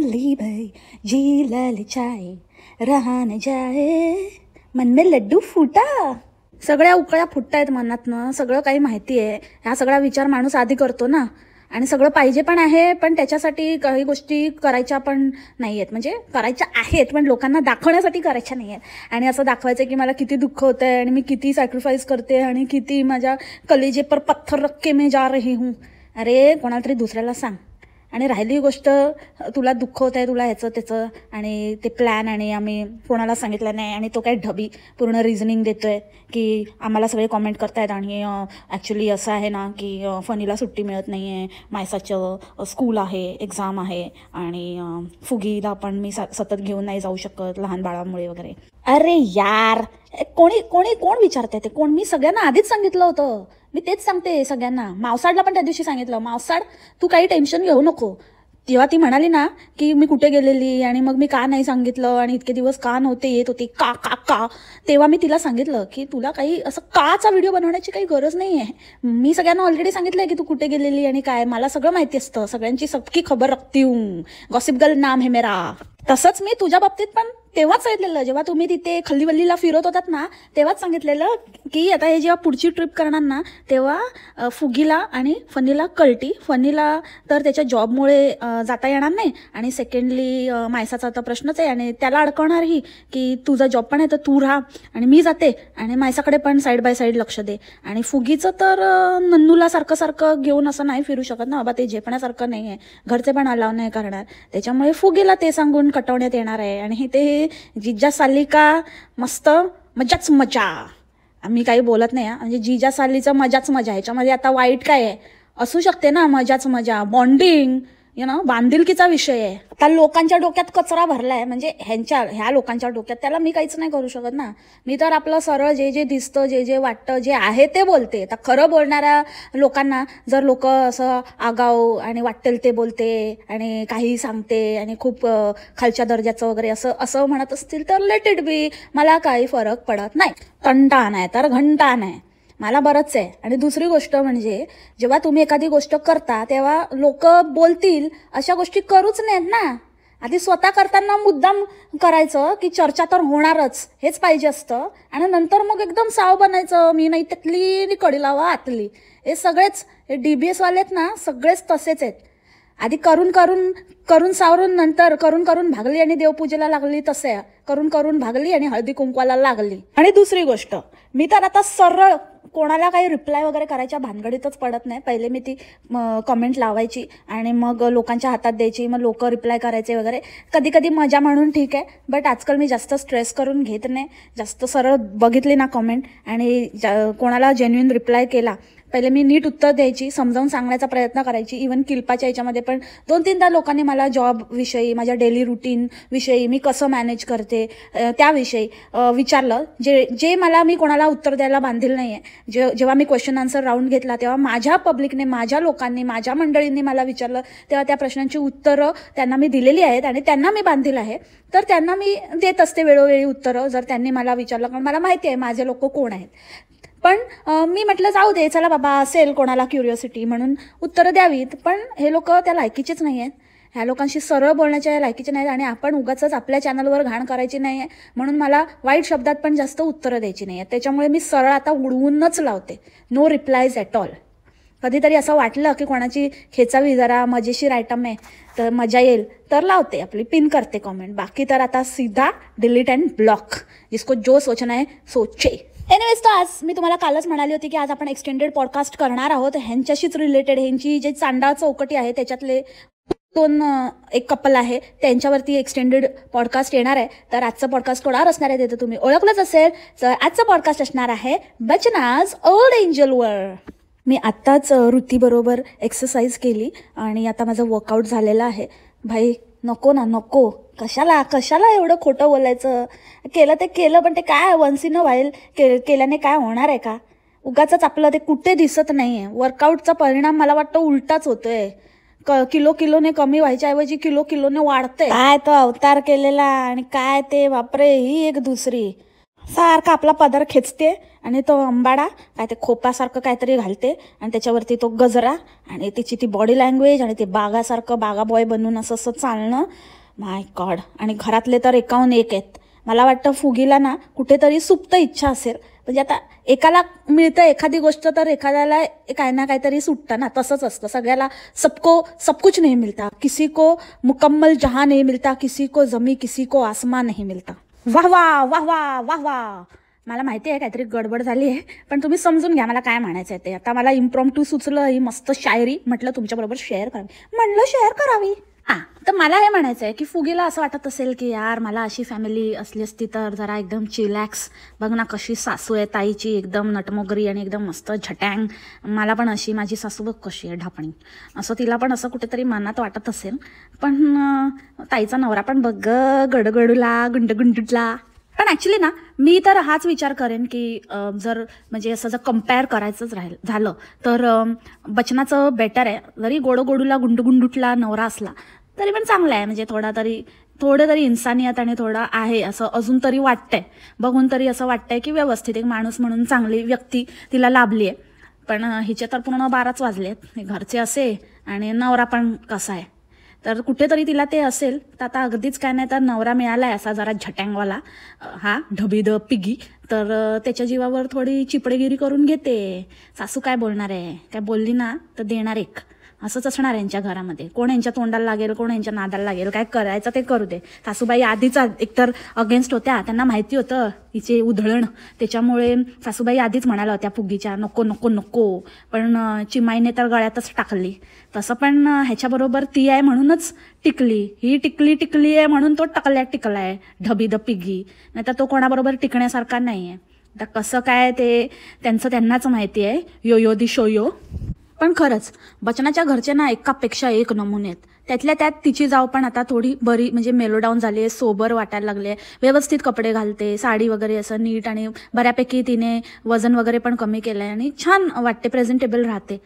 ली भाई जी ललचाए रहा न जाए मन में लड्डू फुटा. सगळ्या उकळ्या फुटतायत मनातनं, सगळं काही माहिती आहे. हा सगळा विचार माणूस आधी करतो ना, आणि सगळं पाहिजे पण आहे, पण त्याच्यासाठी काही गोष्टी करायच्या पण नाही आहेत. म्हणजे करायच्या आहेत पण लोकांना दाखवण्यासाठी करायच्या नाही आहेत. आणि असं दाखवायचं की मला किती दुःख होतं आहे आणि मी किती सॅक्रिफाईस करते आणि किती माझ्या कलेजे पर पत्थर रख के मैं जा रही हूँ. अरे कोणाला तरी दुसऱ्याला सांग. आणि राहिली गोष्ट, तुला दुःख होत आहे, तुला ह्याचं त्याचं, आणि ते प्लॅन, आणि आम्ही कोणाला सांगितलं नाही, आणि तो काय ढबी पूर्ण रिझनिंग देतोय की आम्हाला सगळे कॉमेंट करतायत आणि ॲक्च्युली असं आहे ना की फनीला सुट्टी मिळत नाही आहे, मायसाचं स्कूल आहे, एक्झाम आहे, आणि फुगीला पण मी सतत घेऊन नाही जाऊ शकत लहान बाळामुळे वगैरे. अरे यार, कोण विचारते ते कोण? मी सगळ्यांना आधीच सांगितलं होतं. मी तेच सांगते सगळ्यांना. मावसाडला पण त्या दिवशी सांगितलं, मावसाड तू काही टेन्शन घेऊ नको. तेव्हा ती म्हणाली ना की मी कुठे गेलेली आणि मग मी का नाही सांगितलं आणि इतके दिवस का नव्हते येत होते का का का तेव्हा मी तिला सांगितलं की तुला काही असं काचा व्हिडिओ बनवण्याची काही गरज नाही आहे. मी सगळ्यांना ऑलरेडी सांगितलंय की तू कुठे गेलेली आणि काय. मला सगळं माहिती असतं, सगळ्यांची सबकी खबर रखती हूँ, गॉसिप गर्ल नाम है मेरा. तसंच मी तुझ्या बाबतीत पण तेव्हाच सांगितलेलं, जेव्हा तुम्ही तिथे खल्लीवल्लीला फिरत होतात ना, तेव्हाच सांगितलेलं की आता हे जेव्हा पुढची ट्रिप करणार ना, तेव्हा फुगीला आणि फनीला कळटी. फनीला तर त्याच्या जॉबमुळे जाता येणार नाही, आणि सेकंडली मायसाचा तर प्रश्नच आहे, आणि त्याला अडकवणारही की तुझा जॉब पण आहे तर तू राहा आणि मी जाते, आणि मायसाकडे पण साईड बाय साईड लक्ष दे. आणि फुगीचं तर नन्नूला सारखं घेऊन असं नाही फिरू शकत ना बाबा, ते झेपण्यासारखं नाही आहे, घरचे पण अलाव नाही करणार. त्याच्यामुळे फुगीला ते सांगून कटवण्यात येणार आहे. आणि ते जिजा साली का मस्त मजाच मजा. आम्ही काही बोलत नाही. म्हणजे जिजा सालीचं मजाच मजा. ह्याच्यामध्ये आता वाईट काय आहे? असू शकते ना मजाच मजा, बॉन्डिंग, बांधिलकीचा विषय आहे. आता लोकांच्या डोक्यात कचरा भरलाय, म्हणजे ह्या लोकांच्या डोक्यात, त्याला मी काहीच नाही करू शकत ना. मी तर आपलं सरळ जे दिसतं, जे वाटतं, जे आहे ते बोलते. आता खरं बोलणाऱ्या लोकांना जर लोक असं आगाऊ आणि वाटेल ते बोलते आणि काही सांगते आणि खूप खालच्या दर्जाचं वगैरे असं म्हणत असतील तर लेट इट बी. मला काही फरक पडत नाही. तंटा नाही तर घंटा नाही, मला बरंच आहे. आणि दुसरी गोष्ट म्हणजे जेव्हा तुम्ही एखादी गोष्ट करता तेव्हा लोक बोलतील अशा गोष्टी करूच नाहीत ना. आधी स्वतः करताना मुद्दाम करायचं की चर्चा तर होणारच, हेच पाहिजे असतं, आणि नंतर मग एकदम साव बनायचं, मी नाही त्यातली कडी लावा आतली. हे सगळेच DBS वालेत ना, सगळेच तसेच आहेत. आधी करून सावरून, नंतर करून भागली आणि देवपूजेला लागली. तसे करून भागली आणि हळदी कुंकवाला लागली. आणि दुसरी गोष्ट, मी तर आता सरळ कोणाला काही रिप्लाय वगैरे करायच्या भानगडीतच पडत नाही. पहिले मी ती कमेंट लावायची आणि मग लोकांच्या हातात द्यायची, मग लोक रिप्लाय करायचे वगैरे. कधी मजा म्हणून ठीक आहे, बट आजकाल मी जास्त स्ट्रेस करून घेत नाही. जास्त सरळ बघितली ना कमेंट आणि कोणाला जेन्युइन रिप्लाय केला, पहिले मी नीट उत्तर द्यायची, समजावून सांगण्याचा प्रयत्न करायची. इव्हन किल्पाच्या याच्यामध्ये पण 2-3दा लोकांनी मला जॉबविषयी, माझ्या डेली रुटीनविषयी, मी कसं मॅनेज करते त्याविषयी विचारलं. जे मी कोणाला उत्तर द्यायला बांधील नाही आहे. जेव्हा मी क्वेश्चन आन्सर राऊंड घेतला तेव्हा माझ्या पब्लिकने, माझ्या लोकांनी, माझ्या मंडळींनी मला विचारलं, तेव्हा त्या प्रश्नांची उत्तरं त्यांना मी दिलेली आहेत आणि त्यांना मी बांधील आहे. तर त्यांना मी देत असते वेळोवेळी उत्तरं, जर त्यांनी मला विचारलं, कारण मला माहिती आहे माझे लोक कोण आहेत. पण मी म्हटलं जाऊ दे, चला बाबा, असेल कोणाला क्युरिओसिटी म्हणून उत्तरं द्यावीत. पण हे लोक त्या लायकीचेच नाही आहेत. ह्या लोकांशी सरळ बोलण्याच्या लायकीचे नाहीत, आणि आपण उगाचच आपल्या चॅनलवर घाण करायची नाही आहे म्हणून मला वाईट शब्दात पण जास्त उत्तरं द्यायची नाही आहेत. त्याच्यामुळे मी सरळ आता उडवूनच लावते, नो रिप्लायज ॲट ऑल. कधीतरी असं वाटलं की कोणाची खेचावी, जरा मजेशीर आयटम आहे तर मजा येईल तर लावते, आपली पिन करते कॉमेंट. बाकी तर आता सीधा डिलीट अँड ब्लॉक. जिसको जो सोचना है सोचे. एनिवेज, तर आज मी तुम्हाला कालच म्हणाली होती की आज आपण एक्सटेंडेड पॉडकास्ट करणार आहोत. ह्यांच्याशीच रिलेटेड, ह्यांची जे चांडाळ चौकटी आहे त्याच्यातले एक कपल आहे, त्यांच्यावरती एक्सटेंडेड पॉडकास्ट येणार आहे. तर आजचं पॉडकास्ट कोणावर असणार आहे ते तर तुम्ही ओळखलंच असेल. तर आजचं पॉडकास्ट असणार आहे बचनाज ओल्ड एंजलवर. मी आत्ताच ऋतीबरोबर एक्सरसाइज केली आणि आता माझं वर्कआउट झालेलं आहे. भाई नको ना, नको, कशाला एवढं खोटं बोलायचं. केलं ते केलं, पण ते काय वन्स इन अ व्हाईल केल्याने काय होणार आहे का? उगाचच आपलं ते कुठे दिसत नाही आहे. वर्कआउटचा परिणाम मला वाटतं उलटाच होतोय. किलोने कमी व्हायच्या ऐवजी किलोने वाढते. काय तो अवतार केलेला आणि काय ते, बापरे, ही एक दुसरी. सारखा आपला पदर खेचते आणि तो अंबाडा काय ते खोपासारखं काहीतरी घालते आणि त्याच्यावरती तो गजरा आणि तिची ती बॉडी लँग्वेज आणि ते बागासारखं बागा बॉय बनून असं असं चालणं, माय गॉड. आणि घरातले तर एकाहून एक आहेत. मला वाटतं फुगीला ना कुठेतरी सुप्त इच्छा असेल. म्हणजे आता एकाला मिळतं एखादी गोष्ट तर एखाद्याला काय ना काहीतरी सुटतं ना, तसंच असतं सगळ्याला. सबको सब कुछ नहीं मिलता, किसी को मुकम्मल जहां नहीं मिलता, किसी को जमी किसी को आसमान नहीं मिलता. वाह वाह वाह वाह वाह वाह. मला माहिती आहे काहीतरी गडबड झाली आहे, पण तुम्ही समजून घ्या मला काय म्हणायचं आहे ते. आता मला इम्प्रॉम्प्टू सुचलं ही मस्त शायरी, म्हटलं तुमच्याबरोबर शेअर करावी. हां, तर मला हे म्हणायचं आहे की फुगीला असं वाटत असेल की यार मला अशी फॅमिली असली असती तर जरा एकदम चिलॅक्स. बघ ना कशी सासू आहे ताईची, एकदम नटमोगरी आणि एकदम मस्त झटँग. मला पण अशी माझी सासू बघ कशी आहे ढापणी, असं तिला पण असं कुठेतरी मनात वाटत असेल. पण ताईचा नवरा पण बघ गडगडूला गुंडगुंडुटला. पण ॲक्च्युली ना मी तर हाच विचार करेन की जर म्हणजे असं जर कम्पेअर करायचंच झालं तर बच्चनाचं बेटर आहे. जरी गोडूला गुंडुगुंडुटला नवरा असला तरी पण चांगला आहे. म्हणजे थोडं तरी इन्सानियत आणि थोडं आहे असं अजून तरी वाटतंय. बघून तरी असं वाटतंय की व्यवस्थित एक माणूस म्हणून चांगली व्यक्ती तिला लाभली आहे. पण हिचे तर पूर्ण 12च वाजलेत. घरचे असे आणि नवरा पण कसा आहे, तर कुठेतरी तिला ते असेल. तर आता अगदीच काय नाही तर नवरा मिळाला आहे असा जरा झटँगवाला, हा ढबीद पिगी, तर त्याच्या जीवावर थोडी चिपडेगिरी करून घेते. सासू काय बोलणार आहे, काय बोलली ना तर देणार एक. असंच असणार यांच्या घरामध्ये. कोण यांच्या तोंडाला लागेल, कोण यांच्या नादाला लागेल, काय करायचं ते करू दे. सासूबाई आधीच एकतर अगेन्स्ट होत्या, त्यांना माहिती होतं हिचे उधळण. त्याच्यामुळे सासूबाई आधीच म्हणाल्या होत्या फुगीच्या नको नको नको. पण चिमाईने तर गळ्यातच टाकली. तसं पण ह्याच्याबरोबर ती आहे म्हणूनच टिकली. ही टिकली आहे म्हणून तो टिकलाय ढबी द पिगी. नाही तर तो कोणाबरोबर टिकण्यासारखा नाही आहे. तर कसं काय ते त्यांनाच माहिती आहे. यो दी शोयो. पण खरंच बच्चनाच्या घरचे ना एकापेक्षा एक नमुने आहेत. त्यातल्या त्यात तिची जाव पण आता थोडी बरी म्हणजे मेलोडाऊन झाली आहे, सोबर वाटायला लागले. व्यवस्थित कपडे घालते, साडी वगैरे असं नीट, आणि बऱ्यापैकी तिने वजन वगैरे पण कमी केलं आहे आणि छान वाटते, प्रेझेंटेबल राहते.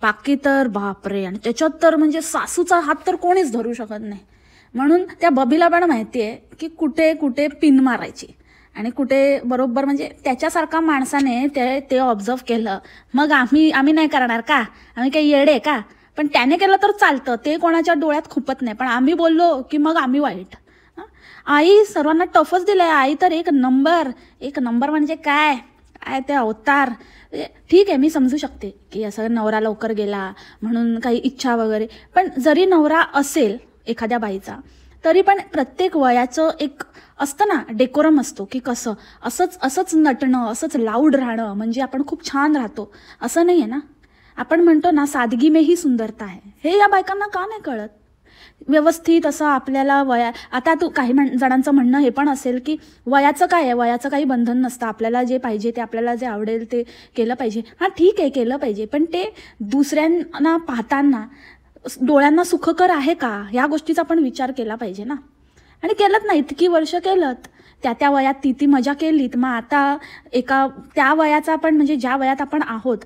बाकी तर बापरे. आणि त्याच्यात तर म्हणजे सासूचा हात तर कोणीच धरू शकत नाही. म्हणून त्या बबीला पण माहिती आहे की कुठे कुठे पिन मारायची आणि कुठे बरोबर. म्हणजे त्याच्यासारखा माणसाने ते ऑब्झर्व केलं. मग आम्ही नाही करणार का, आम्ही काही येडे का. पण त्याने केलं तर चालतं, ते कोणाच्या डोळ्यात खुपत नाही. पण आम्ही बोललो की मग आम्ही वाईट. आई सर्वांना टफच दिलंय. आई तर एक नंबर म्हणजे काय ते अवतार. ठीक आहे, मी समजू शकते की असं नवरा लवकर गेला म्हणून काही इच्छा वगैरे. पण जरी नवरा असेल एखाद्या बाईचा तरी पण प्रत्येक वयाचं एक असतं ना डेकोरम असतो की कसं असंच नटणं, असंच लाऊड राहणं म्हणजे आपण खूप छान राहतो असं नाही आहे ना. आपण म्हणतो ना सादगी में ही सुंदरता आहे. हे या बायकांना का नाही कळत. व्यवस्थित असं आपल्याला आता काही जणांचं म्हणणं हे पण असेल की वयाचं काय आहे, वयाचं काही बंधन नसतं. आपल्याला जे पाहिजे ते, आपल्याला जे आवडेल ते केलं पाहिजे. हां ठीक आहे, केलं पाहिजे. पण ते दुसऱ्यांना पाहताना डोळ्यांना सुखकर आहे का, ह्या गोष्टीचा पण विचार केला पाहिजे ना. आणि केलंत ना, इतकी वर्ष केलंत, त्या वयात ती मजा केलीत. मग आता त्या वयाचा आपण म्हणजे ज्या वयात आपण आहोत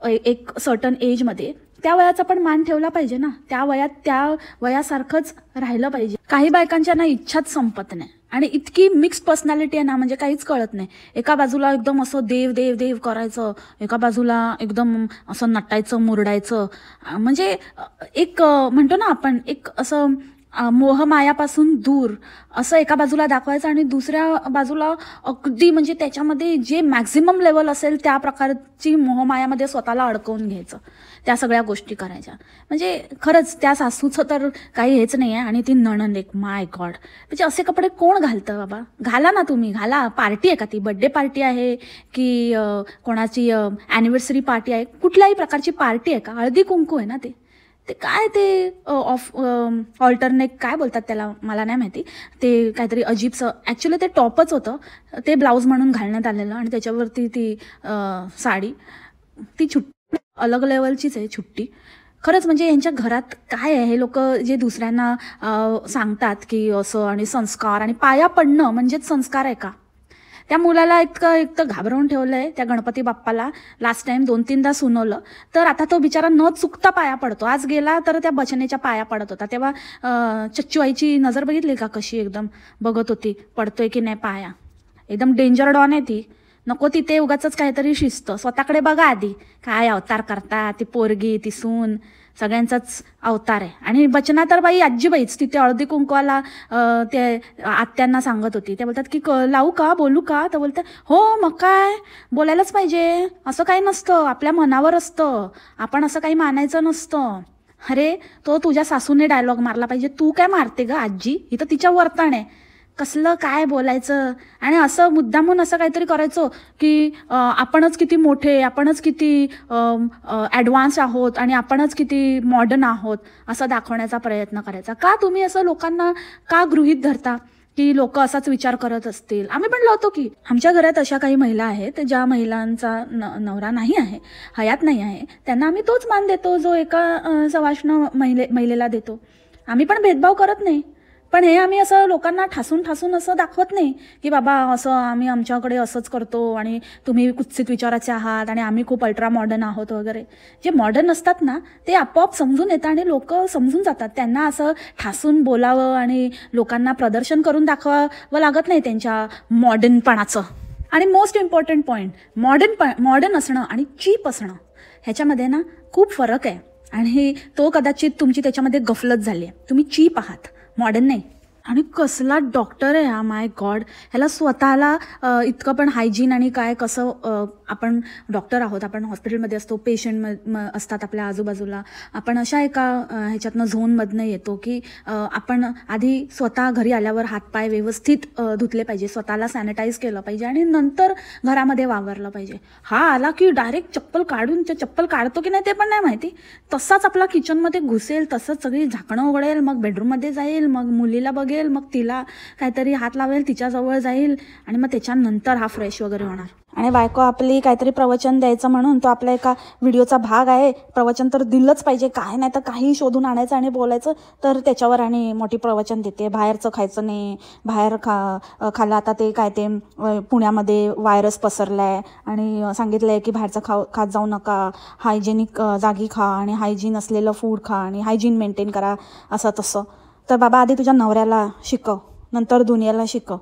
एक सर्टन एजमध्ये, त्या वयाचा पण मान ठेवला पाहिजे ना. त्या वयासारखंच राहिलं पाहिजे. काही बायकांच्या ना इच्छाच संपत नाही आणि इतकी मिक्स पर्सनॅलिटी आहे ना, म्हणजे काहीच कळत नाही. एका बाजूला एकदम असं देव करायचं, एका बाजूला एकदम असं नटायचं मुरडायचं. म्हणजे एक म्हणतो ना आपण एक असं मोहमायापासून दूर असं एका बाजूला दाखवायचं आणि दुसऱ्या बाजूला अगदी म्हणजे त्याच्यामध्ये जे मॅक्झिमम लेवल असेल त्या प्रकारची मोहमायामध्ये स्वतःला अडकवून घ्यायचं. त्या सगळ्या गोष्टी करायच्या. म्हणजे खरंच त्या सासूचं तर काही हेच नाही आहे. आणि ती नणंद एक, माय गॉड. म्हणजे असे कपडे कोण घालतं बाबा. घाला ना तुम्ही, घाला. पार्टी आहे का ती, बड्डे पार्टी आहे की कोणाची ॲनिव्हर्सरी पार्टी आहे, कुठल्याही प्रकारची पार्टी आहे का, हळदी कुंकू आहे ना ते काय ते ऑल्टरनेट काय बोलतात त्याला मला नाही माहिती. ते काहीतरी अजीबचं ॲक्च्युली ते टॉपच होतं, ते ब्लाऊज म्हणून घालण्यात आलेलं आणि त्याच्यावरती ती साडी, ती छुट्टी अलग लेवलचीच आहे छुट्टी. खरंच म्हणजे यांच्या घरात काय आहे, हे लोक जे दुसऱ्यांना सांगतात की असं, आणि संस्कार आणि पाया पडणं म्हणजेच संस्कार आहे का. त्या मुलाला एक तर घाबरवून ठेवलंय त्या गणपती बाप्पाला. लास्ट टाइम 2-3दा सुनवलं तर आता तो बिचारा न चुकता पाया पडतो. आज गेला तर त्या बचनेच्या पाया पडत होता. तेव्हा चच्चू आईची नजर बघितली का कशी एकदम बघत होती पडतोय की नाही पाया. एकदम डेंजर डॉन आहे ती. नको तिथे उगाचच काहीतरी शिस्त. स्वतःकडे बघा आधी, काय अवतार करता, ती पोरगी ती सून सगळ्यांचाच अवतार आहे. आणि बचना तर बाई आजीबाईच तिथे हळदी कुंकवाला ते आत्यांना सांगत होती. ते बोलतात की लावू का, बोलू का, तर बोलतात हो मग काय बोलायलाच पाहिजे, असं काही नसतं, आपल्या मनावर असतं, आपण असं काही मानायचं नसतं. अरे तो तुझ्या सासूने डायलॉग मारला पाहिजे, तू काय मारते ग आजी, ही तर तिच्या वर्तन आहे. कसलं काय बोलायचं आणि असं मुद्दामून असं काहीतरी करायचं की आपणच किती मोठे, आपणच किती ॲडव्हान्स आहोत आणि आपणच किती मॉडर्न आहोत असं दाखवण्याचा प्रयत्न करायचा. का तुम्ही असं लोकांना का गृहीत धरता की लोक असाच विचार करत असतील? आम्ही पण लावतो की आमच्या घरात अशा काही महिला आहेत ज्या महिलांचा नवरा नाही आहे, हयात नाही आहे, त्यांना आम्ही तोच मान देतो जो एका सवाष्ण महिलेला देतो. आम्ही पण भेदभाव करत नाही. पण हे आम्ही असं लोकांना ठासून ठासून असं दाखवत नाही की बाबा असं आम्ही आमच्याकडे असंच करतो आणि तुम्ही कुत्सित विचाराचे आहात आणि आम्ही खूप अल्ट्रा मॉडर्न आहोत वगैरे. जे मॉडर्न असतात ना ते आपोआप समजून येतं आणि लोक समजून जातात. त्यांना असं ठासून बोलावं आणि लोकांना प्रदर्शन करून दाखवावं लागत नाही त्यांच्या मॉडर्नपणाचं. आणि मोस्ट इम्पॉर्टंट पॉईंट, मॉडर्न असणं आणि चीप असणं ह्याच्यामध्ये ना खूप फरक आहे. आणि तो कदाचित तुमची त्याच्यामध्ये गफलत झाली आहे. तुम्ही चीप आहात, मॉडर्न नाही. आणि कसला डॉक्टर आहे हा, माय गॉड. ह्याला स्वतःला इतकं पण हायजीन आणि काय कसं, आपण डॉक्टर आहोत, आपण हॉस्पिटलमध्ये असतो, पेशंट असतात आपल्या आजूबाजूला, आपण अशा एका ह्याच्यातनं झोनमधनं येतो की आपण आधी स्वतः घरी आल्यावर हातपाय व्यवस्थित धुतले पाहिजे, स्वतःला सॅनिटाईज केलं पाहिजे आणि नंतर घरामध्ये वावरलं पाहिजे. हा आला की डायरेक्ट चप्पल काढून, चप्पल काढतो की नाही ते पण नाही माहिती, तसाच आपला किचनमध्ये घुसेल, तसंच सगळी झाकणं उघडेल, मग बेडरूममध्ये जाईल, मग मुलीला बघेल, मग तिला काहीतरी हात लावेल, तिच्याजवळ जाईल आणि मग त्याच्यानंतर हा फ्रेश वगैरे होणार. आणि बायको आपली काहीतरी प्रवचन द्यायचं म्हणून तो आपल्या एका व्हिडिओचा भाग आहे, प्रवचन तर दिलंच पाहिजे, काय नाही तर काही शोधून आणायचं आणि बोलायचं, तर त्याच्यावर आणि मोठी प्रवचन देते. बाहेरचं खायचं नाही, बाहेर खाल्लं आता ते काय ते पुण्यामध्ये व्हायरस पसरलाय आणि सांगितलंय की बाहेरचं खात जाऊ नका, हायजेनिक जागी खा आणि हायजीन असलेलं फूड खा आणि हायजीन मेंटेन करा, असं तसं. तर बाबा आधी तुझ्या नवऱ्याला शिकव, नंतर दुनियाला शिकव.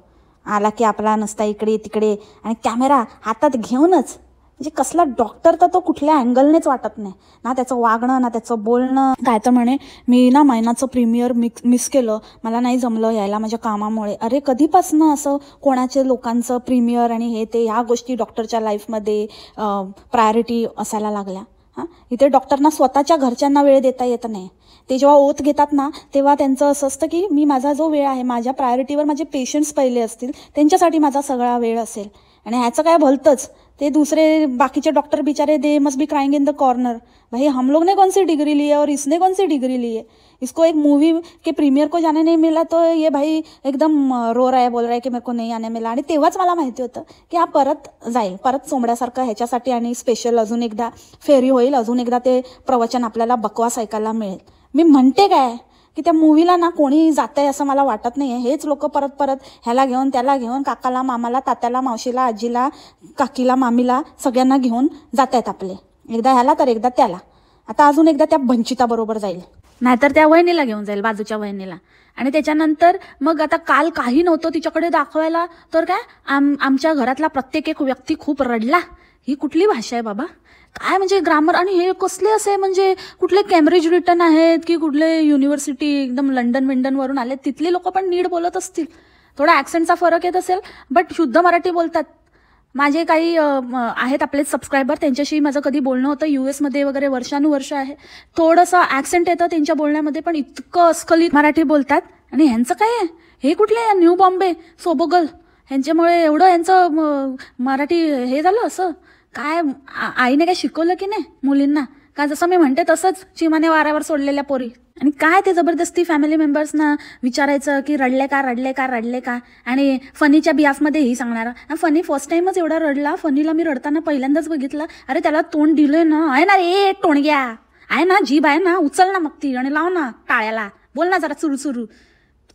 आला की आपला नसता इकडे तिकडे आणि कॅमेरा हातात घेऊनच, म्हणजे कसला डॉक्टर तर तो कुठल्या अँगलनेच वाटत नाही ना, त्याचं वागणं ना त्याचं बोलणं. काय तर म्हणे मी ना मैनाचं प्रीमियर मिस केलं, मला नाही जमलं यायला माझ्या कामामुळे. अरे कधीपासनं असं कोणाचे लोकांचं प्रीमियर आणि हे ते ह्या गोष्टी डॉक्टरच्या लाईफमध्ये प्रायोरिटी असायला लागल्या? हां, इथे डॉक्टरना स्वतःच्या घरच्यांना वेळ देता येत नाही. ते जेव्हा ओथ घेतात ना तेव्हा त्यांचं असं असतं की मी माझा जो वेळ आहे, माझ्या प्रायोरिटीवर माझे पेशंट्स पहिले असतील, त्यांच्यासाठी माझा सगळा वेळ असेल. आणि ह्याचं काय भलतंच, ते दुसरे बाकीचे डॉक्टर बिचारे they must be crying in the corner. भाई हम लोग ने कौन सी डिग्री ली है और इसने कौन सी डिग्री ली है? इसको एक मूवी के प्रीमियर को जाने नहीं मिला तो ये भाई एकदम रो रहा है, बोल रहा है की मेरे को नहीं आने मिला. आणि तेव्हाच मला माहिती होतं की हा परत जाईल, परत सोमड्यासारखं ह्याच्यासाठी आणि स्पेशल अजून एकदा फेरी होईल, अजून एकदा ते प्रवचन आपल्याला बकवास ऐकायला मिळेल. मी म्हणते काय की त्या मूवीला ना कोणी जात आहे असं मला वाटत नाही आहे. हेच लोक परत परत ह्याला घेऊन त्याला घेऊन, काकाला मामाला तात्याला मावशीला आजीला काकीला मामीला सगळ्यांना घेऊन जात आहेत आपले. एकदा ह्याला तर एकदा त्याला, आता अजून एकदा त्या भंचिता बरोबर जाईल, नाहीतर त्या वहिनीला घेऊन जाईल, बाजूच्या वहिनीला. आणि त्याच्यानंतर मग आता काल काही नव्हतं तिच्याकडे दाखवायला, तर काय आमच्या घरातला प्रत्येक एक व्यक्ती खूप रडला. ही कुठली भाषा आहे बाबा? काय म्हणजे ग्रामर, आणि हे कसले असे म्हणजे कुठले कॅम्ब्रिज रिटन आहेत की कुठले युनिव्हर्सिटी एकदम लंडन वरून आले, तिथले लोक पण नीट बोलत असतील, थोडा ॲक्सेंटचा फरक येत असेल, बट शुद्ध मराठी बोलतात. माझे काही आहेत आपले सबस्क्रायबर, त्यांच्याशी माझं कधी बोलणं होतं, US मध्ये वगैरे वर्षानुवर्ष आहे. थोडंसं ॲक्सेंट येतं त्यांच्या बोलण्यामध्ये, पण इतकं अस्खलित मराठी बोलतात. आणि ह्यांचं काय आहे, हे कुठले न्यू बॉम्बे सोबोगल, ह्यांच्यामुळे एवढं ह्यांचं मराठी हे झालं असं. काय आईने काय शिकवलं की नाही मुलींना? का जसं मी म्हणते तसंच चिमाने वाऱ्यावर सोडलेल्या पोरी. आणि काय ते जबरदस्ती फॅमिली मेंबर्सना विचारायचं की रडले का. आणि फनीच्या बिहाफमध्ये ही सांगणार, फनी फर्स्ट टाइमच एवढा रडला, फनीला मी रडताना पहिल्यांदाच बघितलं. अरे त्याला तोंड दिलंय ना, आहे ना रे टोणग्या, आहे ना जीभ आहे ना, उचल ना मग ती आणि लाव ना टाळ्याला, बोल ना जरा सुरू.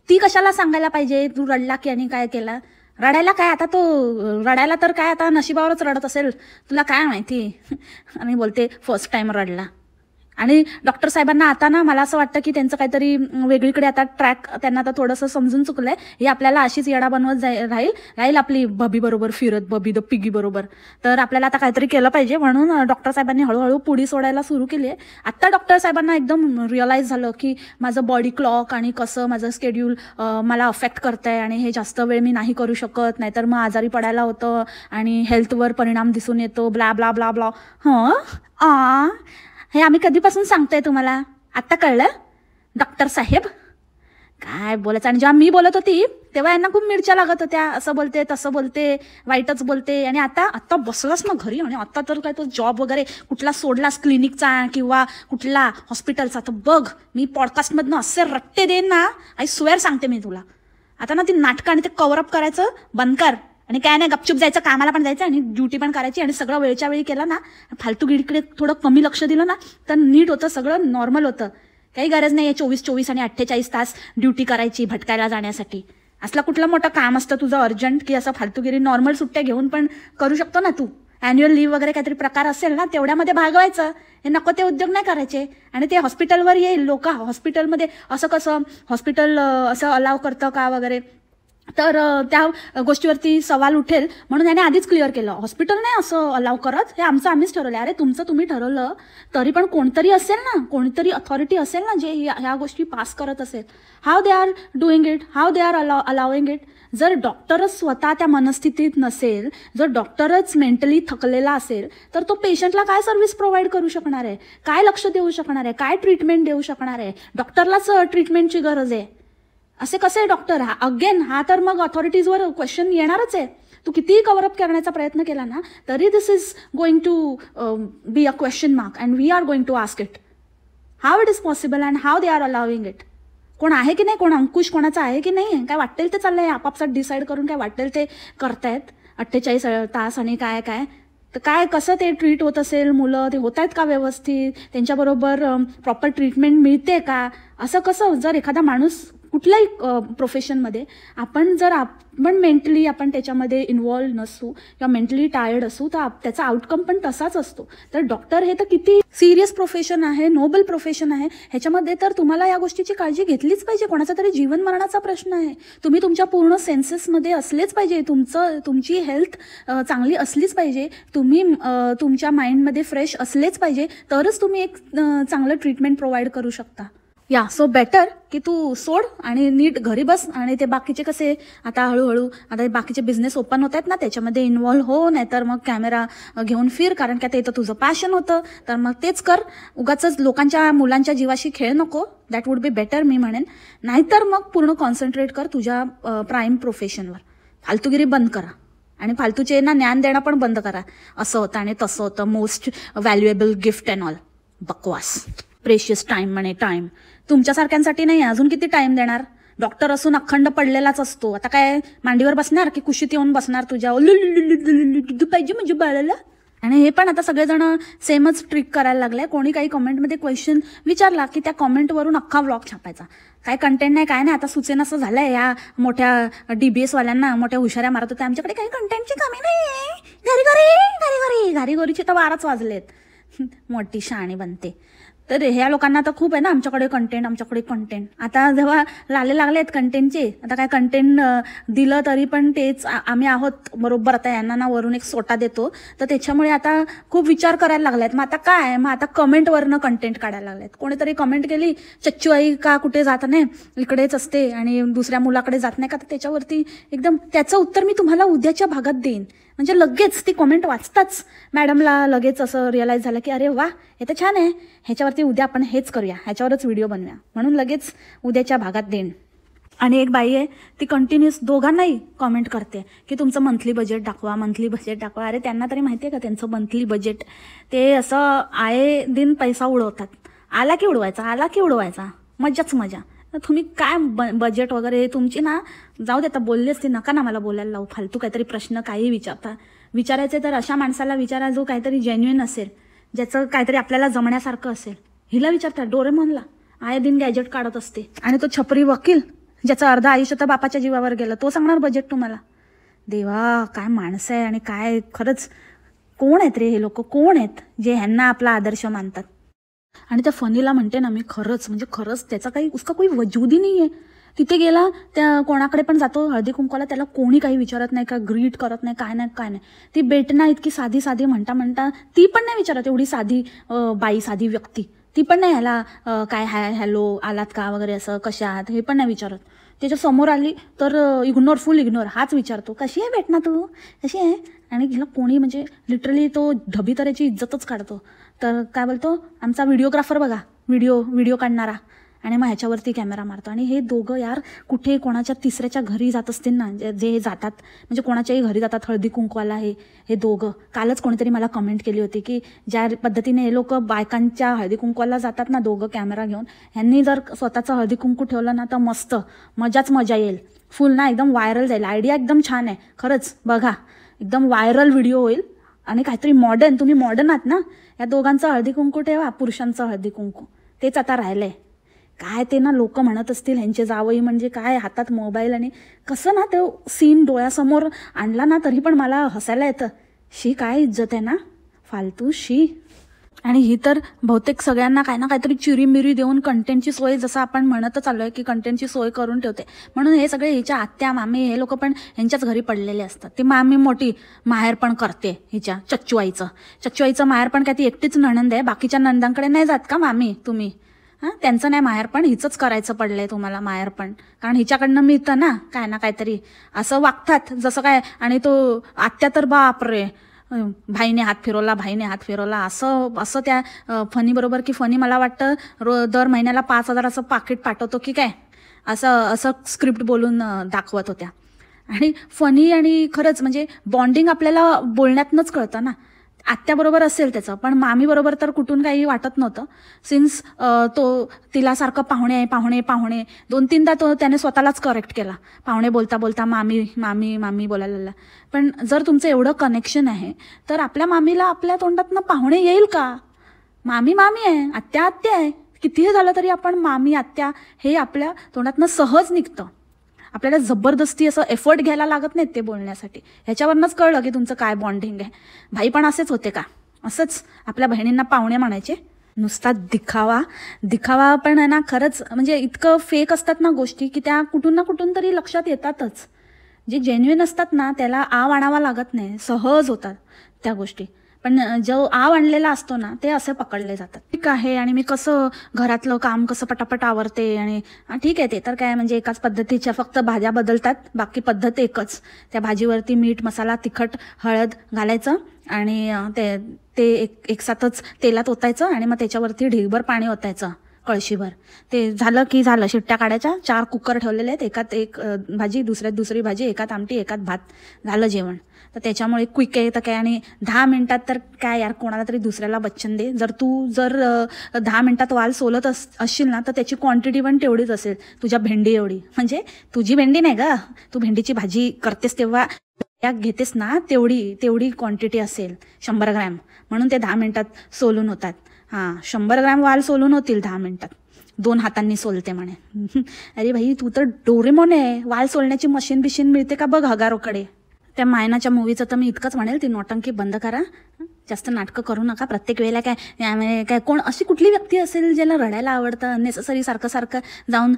ती कशाला सांगायला पाहिजे तू रडला की आणि काय केला? रडायला काय आता, तो रडायला तर काय आता नशिबावरच रडत असेल, तुला काय माहिती. आणि बोलते फर्स्ट टाइम रडला. आणि डॉक्टर साहेबांना आता ना मला असं वाटतं की त्यांचं काहीतरी वेगळीकडे आता ट्रॅक त्यांना आता थोडंसं समजून चुकलंय. हे आपल्याला अशीच येडा बनवत राहील आपली बबी बरोबर फिरत, बबी द पिगी बरोबर. तर आपल्याला आता काहीतरी केलं पाहिजे, म्हणून डॉक्टर साहेबांनी हळूहळू पुडी सोडायला सुरू केली आहे. आता डॉक्टर साहेबांना एकदम रिअलाईज झालं की माझं बॉडी क्लॉक आणि कसं माझं स्केड्यूल मला अफेक्ट करतंय आणि हे जास्त वेळ मी नाही करू शकत, नाहीतर मग आजारी पडायला होतं आणि हेल्थवर परिणाम दिसून येतो, ब्ला ब्ला ब्ला ब्ला. हे आम्ही कधीपासून सांगतोय तुम्हाला, आत्ता कळलं डॉक्टर साहेब? काय बोलायचं. आणि जेव्हा मी बोलत होती तेव्हा यांना खूप मिरच्या लागत होत्या, असं बोलते तसं बोलते, वाईटच बोलते. आणि आता बसलास ना घरी, आणि आता तर काय तो जॉब वगैरे कुठला सोडलास क्लिनिकचा किंवा कुठला हॉस्पिटलचा, तर बघ मी पॉडकास्टमधनं असे रट्टे देईन ना, आय स्वेअर सांगते मी तुला. आता ना ती नाटकं आणि ते कव्हरअप करायचं बंद कर, आणि काय नाही गपचूप जायचं, कामाला पण जायचं आणि ड्युटी पण करायची, आणि सगळं वेळच्या वेळी केलं ना, फालतूगिरीकडे थोडं कमी लक्ष दिलं ना, तर नीट होतं, सगळं नॉर्मल होतं. काही गरज नाही आहे 24 आणि 48 तास ड्युटी करायची भटकायला जाण्यासाठी. असला कुठलं मोठं काम असतं तुझं अर्जंट की असं फालतूगिरी नॉर्मल सुट्ट्या घेऊन पण करू शकतो ना तू. ॲन्युअल लीव्ह वगैरे काहीतरी प्रकार असेल ना, तेवढ्यामध्ये भागवायचं. हे नको ते उद्योग नाही करायचे. आणि ते हॉस्पिटलवर येईल, लोक हॉस्पिटलमध्ये असं कसं हॉस्पिटल असं अलाव करतं का वगैरे, तर त्या गोष्टीवरती सवाल उठेल. म्हणून याने आधीच क्लिअर केलं, हॉस्पिटल नाही असं अलाव करत, हे आमचं आम्हीच ठरवलं. अरे तुमचं तुम्ही ठरवलं तरी पण कोणतरी असेल ना, कोणतरी अथॉरिटी असेल ना जे ह्या गोष्टी पास करत असेल. How they R doing it, how they are allowing it. जर डॉक्टरच स्वतः त्या मनस्थितीत नसेल, जर डॉक्टरच मेंटली थकलेला असेल, तर तो पेशंटला काय सर्व्हिस प्रोव्हाइड करू शकणार आहे, काय लक्ष देऊ शकणार आहे, काय ट्रीटमेंट देऊ शकणार आहे. डॉक्टरलाच ट्रीटमेंटची गरज आहे. असे कसे डॉक्टर? अगेन हा तर मग अथॉरिटीजवर क्वेश्चन येणारच आहे. तू कितीही कव्हरअप करण्याचा प्रयत्न केला ना, तरी this is going to be a question mark, and we are going to ask it how it is possible and how they are allowing it. कोण आहे की नाही, कोण अंकुश कोणाचा आहे की नाही, काय वाटेल ते चाललंय आपापसात डिसाईड करून, काय वाटेल ते करतायत 48 तास. आणि काय तर काय कसं ते ट्रीट होत असेल, मुलं ते होत आहेत का व्यवस्थित, त्यांच्याबरोबर प्रॉपर ट्रीटमेंट मिळते का, असं कसं. जर एखादा माणूस कुठल्याही प्रोफेशनमध्ये आपण मेंटली आपण त्याच्यामध्ये इन्व्हॉल्व नसू किंवा मेंटली टायर्ड असू, तर त्याचा आउटकम पण तसाच असतो. तर डॉक्टर हे तर किती सिरियस प्रोफेशन आहे, नोबल प्रोफेशन आहे, ह्याच्यामध्ये तर तुम्हाला या गोष्टीची काळजी घेतलीच पाहिजे. कोणाचा तरी जीवन मरणाचा प्रश्न आहे, तुम्ही तुमच्या पूर्ण सेन्सेसमध्ये असलेच पाहिजे, तुमची हेल्थ चांगली असलीच पाहिजे, तुम्ही तुमच्या माइंडमध्ये फ्रेश असलेच पाहिजे, तरच तुम्ही एक चांगलं ट्रीटमेंट प्रोव्हाइड करू शकता. या सो बेटर की तू सोड आणि नीट घरी बस. आणि ते बाकीचे कसे आता हळूहळू आता बाकीचे बिझनेस ओपन होत आहेत ना, त्याच्यामध्ये इन्व्हॉल्व हो, नाहीतर मग कॅमेरा घेऊन फिर, कारण की आता तुझं पॅशन होतं, तर मग तेच कर. उगाच लोकांच्या मुलांच्या जीवाशी खेळ नको, दॅट वुड बी बेटर मी म्हणेन. नाहीतर मग पूर्ण कॉन्सन्ट्रेट कर तुझ्या प्राईम प्रोफेशनवर. फालतूगिरी बंद करा आणि फालतूचे ना ज्ञान देणं पण बंद करा. असं होतं आणि तसं होतं, most valuable gift and all. बकवास. प्रेशियस टाइम म्हणे, टाइम तुमच्यासारख्यांसाठी नाही, अजून किती टाइम देणार. डॉक्टर असून अखंड पडलेलाच असतो. आता काय मांडीवर बसणार की कुशीत येऊन बसणार तुझ्या, पाहिजे म्हणजे बाळाला. आणि हे पण आता सगळेजण सेमच ट्रिक करायला लागले. कोणी काही कमेंटमध्ये क्वेश्चन विचारला की त्या कमेंटवरून अख्खा व्लॉग छापायचा. काय कंटेंट नाही, काय नाही. आता सुचेन असं झालंय या मोठ्या DBS वाल्यांना, मोठ्या हुशाऱ्या मारत होत्या, आमच्याकडे काही कंटेंटची कमी नाही, घरी घरीचे तर 12च वाजलेत. मोठी शहाणी बनते. तर ह्या लोकांना तर खूप आहे ना, आमच्याकडे कंटेंट. आता जेव्हा लागलेत कंटेंटचे, आता काय कंटेंट दिलं तरी पण तेच आम्ही आहोत बरोबर. आता यांना ना वरून एक सोटा देतो, तर त्याच्यामुळे आता खूप विचार करायला लागलायत. मग आता काय, मग आता कमेंटवरनं कंटेंट काढायला लागलेत. कोणीतरी कमेंट केली, चच्चू आई का कुठे जात नाही, इकडेच असते आणि दुसऱ्या मुलाकडे जात नाही का, तर त्याच्यावरती एकदम त्याचं उत्तर मी तुम्हाला उद्याच्या भागात देईन. म्हणजे लगेच ती कमेंट वाचताच मॅडमला लगेच असं रिअलाईज झालं की अरे वा, हे तर छान आहे, ह्याच्यावरती उद्या आपण हेच करूया, ह्याच्यावरच व्हिडिओ बनवूया, म्हणून लगेच उद्याच्या भागात देईन. आणि एक बाई आहे, ती कंटिन्युअस दोघांनाही कमेंट करते की तुमचं मंथली बजेट दाखवा. अरे त्यांना तरी माहिती आहे का त्यांचं मंथली बजेट? ते असं आये दिन पैसा उडवतात. आला की उडवायचा, मजाच मजा. तर तुम्ही काय बजेट वगैरे तुमची ना जाऊ दे. आता बोलली असते, नका ना मला बोलायला लावू. फालतू काहीतरी प्रश्न काही विचारायचे तर अशा माणसाला विचारा जो काहीतरी जेन्युइन असेल, ज्याचं काहीतरी आपल्याला जमण्यासारखं असेल. हिला विचारता डोरेमॉनला, आये दिन गॅजेट काढत असते. आणि तो छपरी वकील ज्याचं अर्ध आयुष्य तर बापाच्या जीवावर गेलं, तो सांगणार बजेट तुम्हाला. देवा, काय माणसं आहे. आणि काय खरंच कोण आहेत रे हे लोक, कोण आहेत जे ह्यांना आपला आदर्श मानतात. आणि त्या फनीला म्हणते ना मी, खरंच म्हणजे खरंच त्याचा काही उसका कोई वजूद ही नाही आहे. तिथे गेला, त्या कोणाकडे पण जातो हळदी कुंकवाला, त्याला कोणी काही विचारत नाही, का ग्रीट करत नाही, काय नाही. ती बेटना इतकी साधी साधी म्हणता ती पण नाही विचारत, एवढी साधी बाई, साधी व्यक्ती ती पण नाही ह्याला काय हाय हॅलो आलात का वगैरे असं कशा आहात हे पण नाही विचारत. त्याच्या समोर आली तर फुल इग्नोर हाच विचारतो, कशी आहे बेटना तू, कशी आहे. आणि हिला कोणी म्हणजे लिटरली तो ढबी तऱ्हेची इज्जतच काढतो. तर काय बोलतो, आमचा व्हिडिओग्राफर बघा, व्हिडिओ काढणारा, आणि मग ह्याच्यावरती कॅमेरा मारतो. आणि हे दोघं यार कुठे कोणाच्या तिसऱ्याच्या घरी जात असतील ना, जे जातात म्हणजे कोणाच्याही घरी जातात हळदी कुंकवाला, हे दोघं. कालच कोणीतरी मला कमेंट केली होती की ज्या पद्धतीने हे लोक बायकांच्या हळदी कुंकवाला जातात ना दोघं कॅमेरा घेऊन, ह्यांनी जर स्वतःचं हळदी कुंकू ठेवलं ना तर मस्त मजा येईल. फुल ना एकदम व्हायरल जाईल. आयडिया एकदम छान आहे खरंच, बघा एकदम व्हायरल व्हिडिओ होईल. आणि काहीतरी मॉडर्न, तुम्ही मॉडर्न आहात ना, या दोघांचं हळदी कुंकू ठेवा, पुरुषांचं हळदी कुंकू तेच आता राहिलंय. काय ते ना लोक म्हणत असतील ह्यांचे जावई म्हणजे काय, हातात मोबाईल, आणि कसं ना तो सीन डोळ्यासमोर आणला ना तरी पण मला हसायला येतं. शी काय इज्जत आहे ना, फालतू शी. आणि ही तर बहुतेक सगळ्यांना काय ना काहीतरी चिरीमिरी देऊन कंटेंटची सोय, जसं आपण म्हणतच आलो आहे की कंटेंटची सोय करून ठेवते. म्हणून हे सगळे हिच्या आत्या मामी हे लोक पण ह्यांच्याच घरी पडलेले असतात. ती मामी मोठी माहेर पण करते हिच्या चच्चूआईचं माहेर पण काय ती एकटीच नणंद आहे, बाकीच्या नंदांकडे नाही जात का मामी तुम्ही? हां, त्यांचं नाही माहेर पण, हिचंच करायचं पडलंय तुम्हाला माहेर पण, कारण हिच्याकडनं मिळतं ना काय ना काहीतरी. असं वागतात जसं काय. आणि तो आत्या तर बापरे, भाईने हात फिरवला असं त्या फनी बरोबर, की फनी मला वाटतं दर महिन्याला 5,000 पाकिट पाठवतो की काय, असं स्क्रिप्ट बोलून दाखवत होत्या. आणि फनी आणि खरंच म्हणजे बॉन्डिंग आपल्याला बोलण्यातनंच कळतं ना. आत्याबरोबर असेल त्याचं, पण मामीबरोबर तर कुठून काही वाटत नव्हतं. सिन्स तो तिला सारखं पाहुणे 2-3दा तो त्याने स्वतःलाच करेक्ट केला. पाहुणे बोलता मामी बोलायला लागला. पण जर तुमचं एवढं कनेक्शन आहे तर आपल्या मामीला आपल्या तोंडातनं पाहुणे येईल का? मामी आहे, आत्या आहे, कितीही झालं तरी आपण मामी आत्या हे आपल्या तोंडातनं सहज निघतं. आपल्याला जबरदस्ती असं एफर्ट घ्यायला लागत नाहीत ते बोलण्यासाठी. ह्याच्यावरनंच कळलं की तुमचं काय बॉन्डिंग आहे. भाई पण असेच होते का? असंच आपल्या बहिणींना पाहुणे म्हणायचे. नुसता दिखावा पण आहे ना खरंच, म्हणजे इतकं फेक असतात ना गोष्टी की त्या कुठून ना कुठून तरी लक्षात येतातच. जे जेन्युइन असतात ना त्याला आव आणावा लागत नाही, सहज होतात त्या गोष्टी. पण जो आव आणलेला असतो ना ते असे पकडले जातात. ठीक आहे, आणि मी कसं घरातलं काम कसं पटापट आवरते, आणि ठीक आहे ते तर काय म्हणजे एकाच पद्धतीच्या, फक्त भाज्या बदलतात, बाकी पद्धत एकच. त्या भाजीवरती मीठ मसाला तिखट हळद घालायचं आणि ते एकसाथच तेलात ओतायचं, आणि मग त्याच्यावरती ढिगभर पाणी ओतायचं कळशीभर. ते झालं की झालं, शिट्ट्या काढायच्या. 4 कुकर ठेवलेले आहेत, एकात एक भाजी, दुसऱ्यात दुसरी भाजी, एकात आमटी, एकात भात, झालं जेवण. तर त्याच्यामुळे क्विक आहे तर काय. आणि 10 मिनिटात तर काय यार, कोणाला तरी दुसऱ्याला बच्चन दे. जर 10 मिनिटात वाल सोलत असशील ना तर त्याची क्वांटिटी पण तेवढीच असेल, तुझ्या भेंडी एवढी. म्हणजे तुझी भेंडी नाही ग, तू भेंडीची भाजी करतेस तेव्हा घेतेस ना तेवढी क्वांटिटी असेल, 100 ग्रॅम. म्हणून ते 10 मिनिटात सोलून होतात. हां, 100 ग्रॅम वाल सोलून होतील 10 मिनिटात. 2 हातांनी सोलते म्हणे. अरे भाई तू तर डोरेमॉन आहे, वाल सोलण्याची मशीन मिळते का बघ हगारोकडे. त्या मायनाच्या मूवीचं तर मी इतकंच म्हणेल, ती नौटंकी बंद करा, जास्त नाटकं करू नका. प्रत्येक वेळेला काय कोण अशी कुठली व्यक्ती असेल ज्याला रडायला आवडतं, अननेसेसरी सारखं जाऊन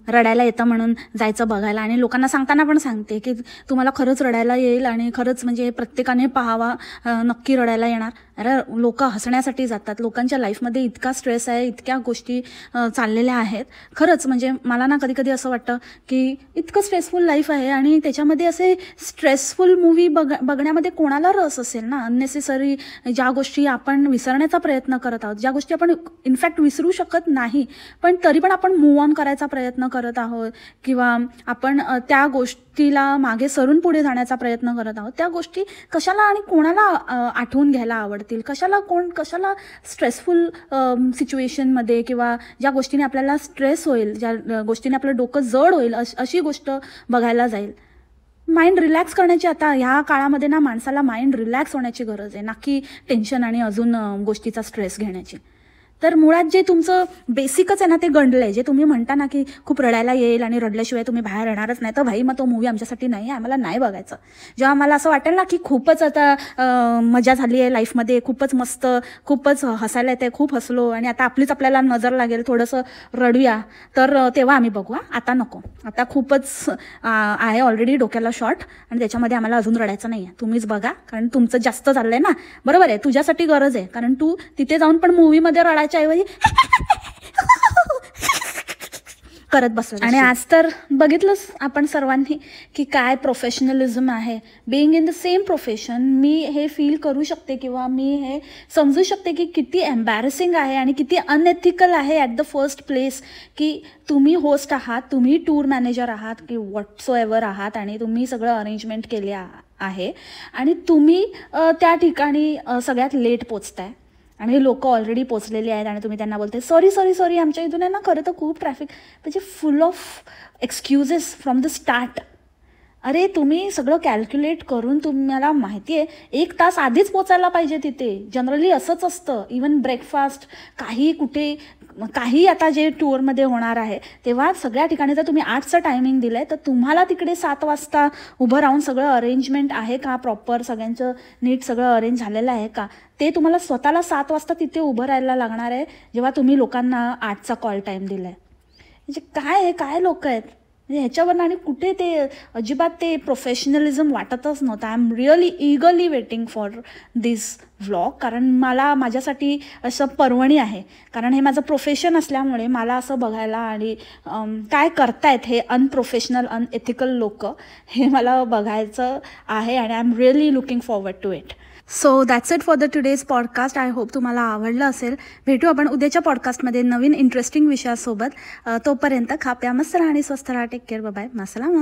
रडायला येतं म्हणून जायचं बघायला. आणि लोकांना सांगताना पण सांगते की तुम्हाला खरंच रडायला येईल, आणि खरंच म्हणजे प्रत्येकाने पाहावा, नक्की रडायला येणार. अरे लोक हसण्यासाठी जातात, लोकांच्या लाईफमध्ये इतका स्ट्रेस आहे, इतक्या गोष्टी चाललेल्या आहेत. खरंच म्हणजे मला ना कधी असं वाटतं की इतकं स्ट्रेसफुल लाईफ आहे, आणि त्याच्यामध्ये असे स्ट्रेसफुल मूवी बघण्यामध्ये कोणाला रस असेल ना. अननेसेसरी ज्या गोष्टी आपण विसरण्याचा प्रयत्न करत आहोत, ज्या गोष्टी आपण इनफॅक्ट विसरू शकत नाही, पण तरी पण आपण मूव्ह ऑन करायचा प्रयत्न करत आहोत, किंवा आपण त्या गोष्टीला मागे सरून पुढे जाण्याचा प्रयत्न करत आहोत. त्या गोष्टी कशाला आणि कोणाला आठवून घ्यायला आवडतील? कशाला स्ट्रेसफुल सिच्युएशनमध्ये, किंवा ज्या गोष्टीने आपल्याला स्ट्रेस होईल, ज्या गोष्टीने आपलं डोकं जड होईल, अशी गोष्ट बघायला जाईल. माइंड रिलॅक्स करण्याची, आता ह्या काळामध्ये ना माणसाला माइंड रिलॅक्स होण्याची गरज आहे, ना की टेन्शन आणि अजून गोष्टीचा स्ट्रेस घेण्याची. तर मुळात जे तुमचं बेसिकच आहे ना ते गंडलं आहे. जे तुम्ही म्हणता ना की खूप रडायला येईल आणि रडल्याशिवाय तुम्ही बाहेर येणारच नाही, तर भाई मग तो मूवी आमच्यासाठी नाही आहे, आम्हाला नाही बघायचं. जेव्हा मला असं वाटेल ना की खूपच आता मजा झाली आहे लाईफमध्ये, खूपच मस्त, खूपच हसायला येते, खूप हसलो आणि आता आपल्याला नजर लागेल, थोडंसं रडूया, तर तेव्हा आम्ही बघू. आता नको. आता खूपच आहे ऑलरेडी डोक्याला शॉर्ट आणि त्याच्यामध्ये आम्हाला अजून रडायचं नाही आहे. तुम्हीच बघा, कारण तुमचं जास्त चाललंय ना. बरोबर आहे, तुझ्यासाठी गरज आहे, कारण तू तिथे जाऊन पण मूवीमध्ये रडायच्या ऐवजी करत बसलं. आणि आज तर बघितलंच आपण सर्वांनी की काय प्रोफेशनलिझम आहे. Being in the same profession मी हे फील करू शकते किंवा मी हे समजू शकते की किती एम्बॅरेसिंग आहे आणि किती अनएथिकल आहे ॲट द फर्स्ट प्लेस, की तुम्ही होस्ट आहात, तुम्ही टूर मॅनेजर आहात की व्हॉट्सो एव्हर आहात आणि तुम्ही सगळं अरेंजमेंट केले आहे आणि तुम्ही त्या ठिकाणी सगळ्यात लेट पोचताय आणि लोक ऑलरेडी पोचलेली आहेत आणि तुम्ही त्यांना बोलते सॉरी सॉरी सॉरी, आमच्या इथून आहे ना खरं तर खूप ट्रॅफिक, म्हणजे फुल of excuses from the start. अरे तुम्ही सगळं कॅल्क्युलेट करून, तुम्हाला माहिती आहे 1 तास आधीच पोचायला पाहिजे तिथे. जनरली असंच असतं. इवन ब्रेकफास्ट, काही आता जे टूरमध्ये होणार आहे तेव्हा सगळ्या ठिकाणी जर तुम्ही 8चं टायमिंग दिलं आहे तर तुम्हाला तिकडे 7 वाजता उभं राहून सगळं अरेंजमेंट आहे का, प्रॉपर सगळ्यांचं नीट सगळं अरेंज झालेलं आहे का, ते तुम्हाला स्वतःला 7 वाजता तिथे उभं राहायला लागणार आहे, जेव्हा तुम्ही लोकांना 8चा कॉल टाईम दिला आहे. म्हणजे काय लोक आहेत म्हणजे ह्याच्यावरनं. आणि कुठे ते अजिबात ते प्रोफेशनलिझम वाटतच नव्हतं. I am really ईगरली waiting for this vlog, कारण माझ्यासाठी असं पर्वणी आहे, कारण हे माझं प्रोफेशन असल्यामुळे मला असं बघायला आणि काय करतायत हे अनप्रोफेशनल अनएथिकल लोक, हे मला बघायचं आहे आणि I am really looking forward to it. So that's it for the today's podcast. I hope तुम्हाला आवडलं असेल. भेटू आपण उद्याच्या पॉडकास्टमध्ये नवीन इंटरेस्टिंग विषयासोबत. तोपर्यंत खा प्या मस्त राहा आणि स्वस्थ राहा. Take care. बाय. मसलाम.